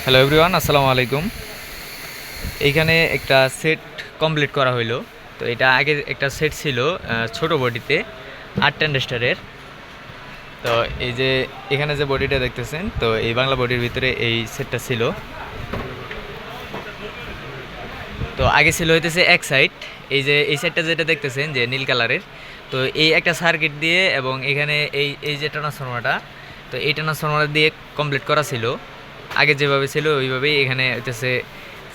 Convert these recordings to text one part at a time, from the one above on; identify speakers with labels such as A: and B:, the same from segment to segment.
A: Hello everyone, আসসালামু আলাইকুম। এইখানে একটা সেট কমপ্লিট করা হইলো। তো এটা আগের একটা সেট ছিল ছোট বডিতে 8 10 স্টারের। তো এই যে এখানে যে বডিটা দেখতেছেন, তো এই বাংলা বডির ভিতরে এই সেটটা ছিল। তো আগে ছিল হইতেছে এক সাইড, এই যে এই সাইডটা যেটা দেখতেছেন যে নীল কালারের, তো এই একটা সার্কিট দিয়ে এবং এখানে এই এই যে ট্রান্সফরমারটা, তো এই ট্রান্সফরমার দিয়ে কমপ্লিট করা ছিল। আগে যেভাবে ছিল ওইভাবেই এখানে হইতেছে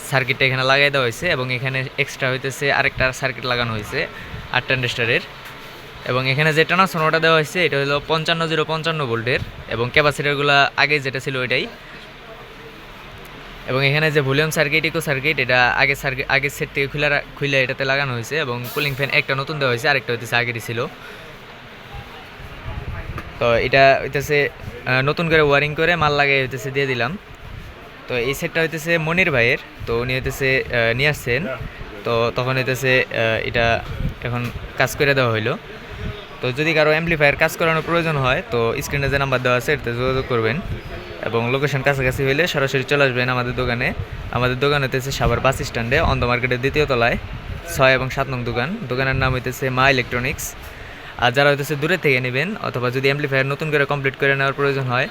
A: সার্কিটটা এখানে লাগাই দেওয়া হয়েছে এবং এখানে এক্সট্রা হইতেছে আরেকটা সার্কিট লাগানো হয়েছে 8 10 এবং এখানে যে ট্রান্সফরমারটা দেওয়া হয়েছে এটা হলো 55 0 55 ভোল্টের এবং ক্যাপাসিটারগুলো আগে যেটা ছিল ওইটাই। এবং এখানে যে ভলিউম সার্কিট, ইকো সার্কিট, এটা আগের সেট থেকে খুলে এটাতে লাগানো হয়েছে এবং কুলিং ফ্যান একটা নতুন দেওয়া হয়েছে, আরেকটা হইতেছে আগেরই ছিল। তো এটা হইতেছে নতুন করে ওয়ারিং করে মাল লাগিয়ে হইতেছে দিয়ে দিলাম। তো এই সেটটা হইতেছে মনির ভাইয়ের, তো উনি হইতেছে নিয়ে আসছেন। তো তখন হইতেছে এটা এখন কাজ করে দেওয়া হইলো। তো যদি কারো অ্যাম্পলিফায়ার কাজ করানোর প্রয়োজন হয় তো স্ক্রিনে যে নাম্বার দেওয়া আছে এটাতে যোগাযোগ করবেন এবং লোকেশন কাছাকাছি হইলে সরাসরি চলে আসবেন আমাদের দোকানে। আমাদের দোকান হইতেছে সাভার বাস স্ট্যান্ডে অন্ধ মার্কেটের 2য় তলায় 6 এবং 7 নং দোকান। দোকানের নাম হইতেছে মা ইলেকট্রনিক্স। আর যারা হইতেছে দূরে থেকে নেবেন অথবা যদি অ্যাম্পলিফায়ার নতুন করে কমপ্লিট করে নেওয়ার প্রয়োজন হয়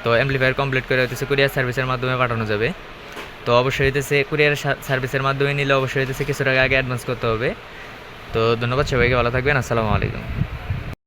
A: তো অ্যাম্পলিফায়ার কমপ্লিট করে হইতেছে কুরিয়ার সার্ভিসের মাধ্যমে পাঠানো যাবে। তো অবশ্যই হইতেছে কুরিয়ার সার্ভিসের মাধ্যমে নিলে অবশ্যই হইতেছে কিছু টাকা আগে অ্যাডভান্স করতে হবে। তো ধন্যবাদ সবাইকে, ভালো থাকবেন, আসসালামু আলাইকুম।